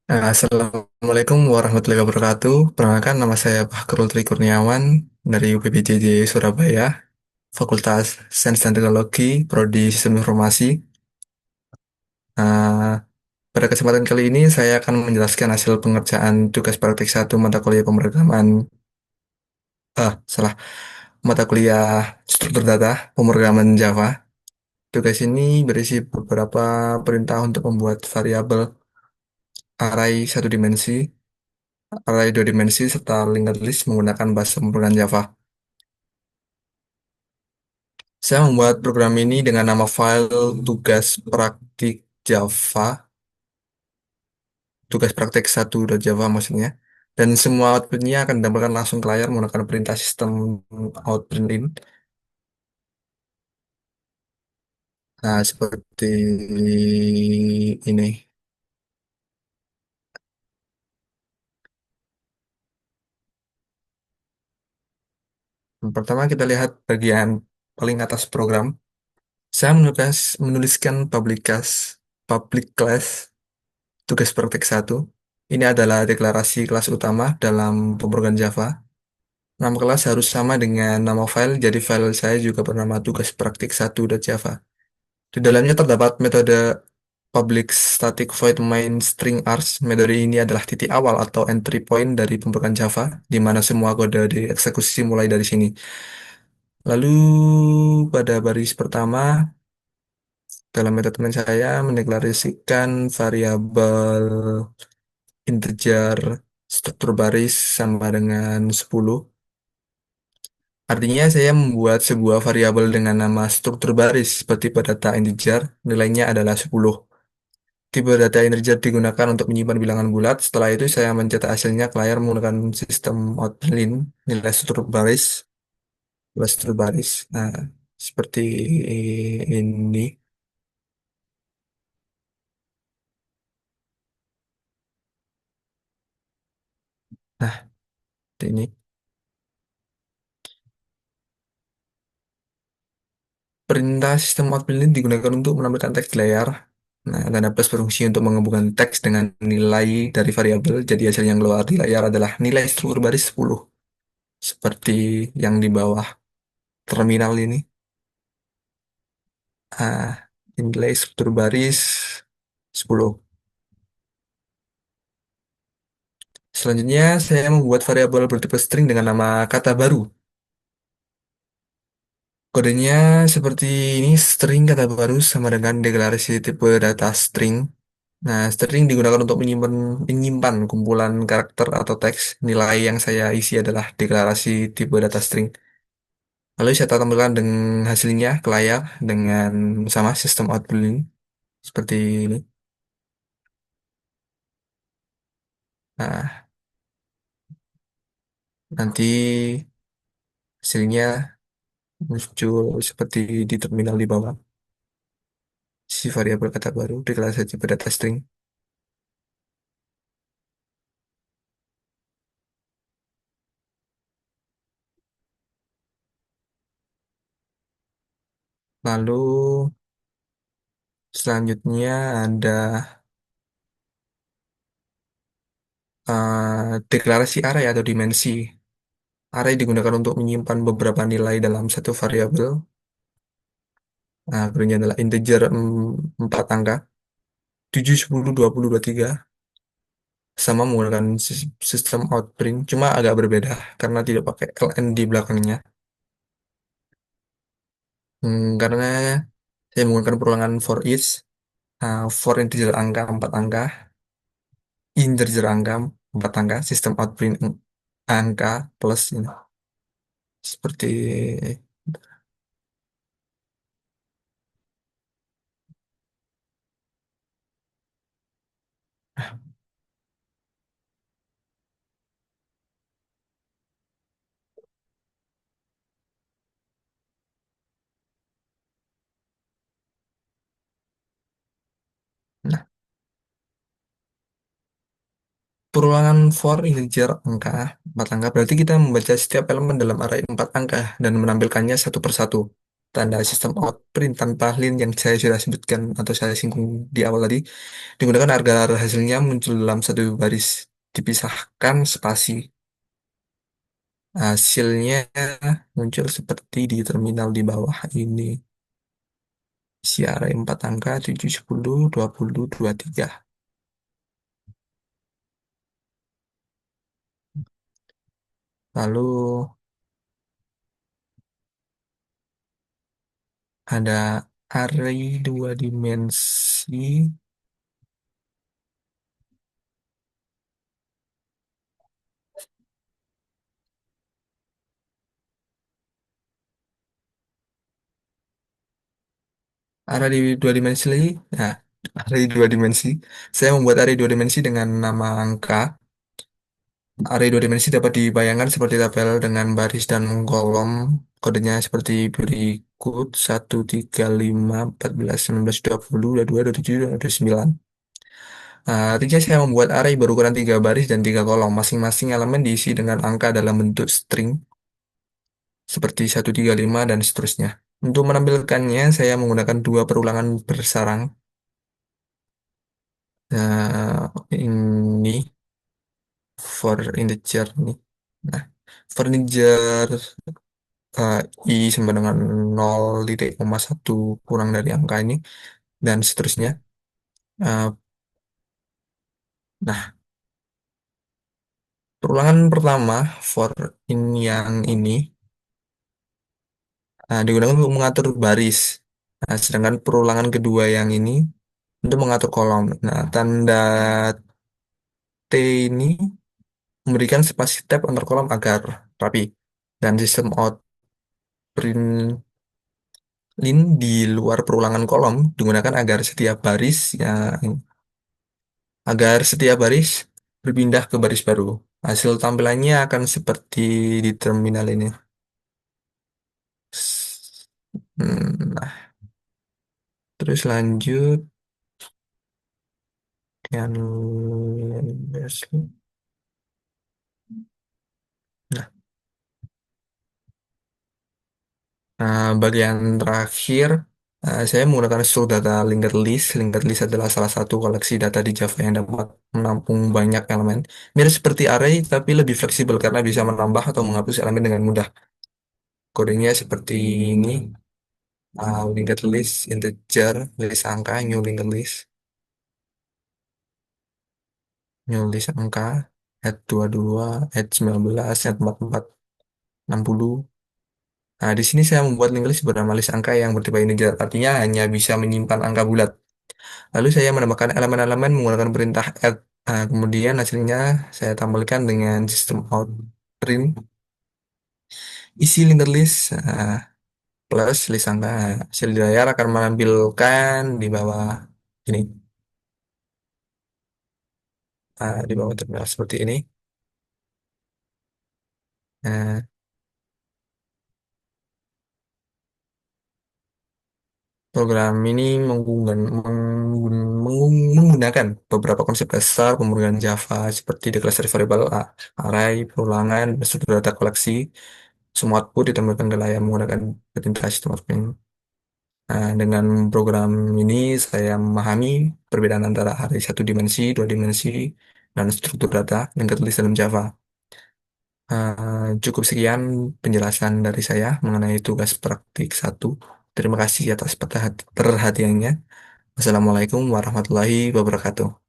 Assalamualaikum warahmatullahi wabarakatuh. Perkenalkan nama saya Fahrul Tri Kurniawan dari UPBJJ Surabaya, Fakultas Sains dan Teknologi, Prodi Sistem Informasi. Nah, pada kesempatan kali ini saya akan menjelaskan hasil pengerjaan tugas praktik satu mata kuliah pemrograman, salah, mata kuliah struktur data pemrograman Java. Tugas ini berisi beberapa perintah untuk membuat variabel array satu dimensi, array dua dimensi, serta linked list menggunakan bahasa pemrograman Java. Saya membuat program ini dengan nama file tugas praktik Java, tugas praktik satu Java maksudnya. Dan semua outputnya akan ditampilkan langsung ke layar menggunakan perintah sistem out println. Nah, seperti ini. Yang pertama kita lihat bagian paling atas program. Saya menuliskan public class tugas praktik satu. Ini adalah deklarasi kelas utama dalam pemrograman Java. Nama kelas harus sama dengan nama file, jadi file saya juga bernama tugas praktik 1.java. Di dalamnya terdapat metode public static void main string args. Metode ini adalah titik awal atau entry point dari pemrograman Java, di mana semua kode dieksekusi mulai dari sini. Lalu pada baris pertama, dalam metode main saya mendeklarasikan variabel integer struktur baris sama dengan 10. Artinya saya membuat sebuah variabel dengan nama struktur baris seperti pada data integer, nilainya adalah 10. Tipe data integer digunakan untuk menyimpan bilangan bulat. Setelah itu saya mencetak hasilnya ke layar menggunakan sistem outline, nilai struktur baris, nilai struktur baris. Nah, seperti ini. Nah, ini. Perintah sistem outline digunakan untuk menampilkan teks di layar. Nah, tanda plus berfungsi untuk menggabungkan teks dengan nilai dari variabel. Jadi hasil yang keluar di layar adalah nilai struktur baris 10. Seperti yang di bawah terminal ini. Ah, nilai struktur baris 10. Selanjutnya, saya membuat variabel bertipe string dengan nama kata baru. Kodenya seperti ini, string kata baru sama dengan deklarasi tipe data string. Nah, string digunakan untuk menyimpan kumpulan karakter atau teks. Nilai yang saya isi adalah deklarasi tipe data string. Lalu saya tampilkan dengan hasilnya ke layar dengan sama sistem output ini. Seperti ini. Nah, nanti hasilnya muncul seperti di terminal di bawah. Si variabel kata baru deklarasi tipe data string. Lalu selanjutnya ada deklarasi array atau dimensi. Array digunakan untuk menyimpan beberapa nilai dalam satu variabel. Nah, keduanya adalah integer 4 angka, 7, 10, 20, 23. Sama menggunakan sistem outprint, cuma agak berbeda karena tidak pakai ln di belakangnya. Karena saya menggunakan perulangan for each, for integer angka 4 angka, integer angka 4 angka, sistem outprint angka plus ini. Seperti nah, perulangan for integer angka 4 angka berarti kita membaca setiap elemen dalam array 4 angka dan menampilkannya satu persatu. tanda sistem out print tanpa lin yang saya sudah sebutkan atau saya singgung di awal tadi digunakan agar hasilnya muncul dalam satu baris dipisahkan spasi. Hasilnya muncul seperti di terminal di bawah ini. Isi array 4 angka 7, 10, 20, 23. Lalu ada array dua dimensi. Array di dua dimensi lagi. Nah, array dua dimensi. Saya membuat array dua dimensi dengan nama angka. Array dua dimensi dapat dibayangkan seperti tabel dengan baris dan kolom. Kodenya seperti berikut: 1, 3, 5, 14, 16, 20, 22, 23, 29. Artinya saya membuat array berukuran 3 baris dan 3 kolom. Masing-masing elemen diisi dengan angka dalam bentuk string seperti 1, 3, 5 dan seterusnya. Untuk menampilkannya, saya menggunakan dua perulangan bersarang. Nah, ini for integer nih. Nah, for integer eh, i sama dengan 0,1 kurang dari angka ini dan seterusnya. Eh, nah, perulangan pertama for in yang ini digunakan untuk mengatur baris. Nah, sedangkan perulangan kedua yang ini untuk mengatur kolom. Nah, tanda T ini memberikan spasi tab antar kolom agar rapi. Dan sistem out print lin di luar perulangan kolom digunakan agar setiap baris berpindah ke baris baru. Hasil tampilannya akan seperti di terminal ini. Nah, terus lanjut yang Nah, bagian terakhir, saya menggunakan struktur data linked list. Linked list adalah salah satu koleksi data di Java yang dapat menampung banyak elemen. Mirip seperti array, tapi lebih fleksibel karena bisa menambah atau menghapus elemen dengan mudah. Kodenya seperti ini. Linked list, integer, list angka, new linked list, new list angka, add 22, add 19, add 44, 60. Nah, di sini saya membuat linked list bernama list angka yang bertipe integer, artinya hanya bisa menyimpan angka bulat. Lalu saya menambahkan elemen-elemen menggunakan perintah add. Kemudian hasilnya saya tampilkan dengan sistem out print isi linked list plus list angka. Hasil di layar akan menampilkan di bawah ini, di bawah terminal seperti ini. Nah, program ini menggunakan beberapa konsep dasar pemrograman Java seperti declarative variable, array, perulangan, struktur data koleksi. Semua output ditampilkan ke layar menggunakan perintah sistem output. Nah, dengan program ini saya memahami perbedaan antara array satu dimensi, dua dimensi, dan struktur data yang tertulis dalam Java. Cukup sekian penjelasan dari saya mengenai tugas praktik satu. Terima kasih atas perhatiannya. Wassalamualaikum warahmatullahi wabarakatuh.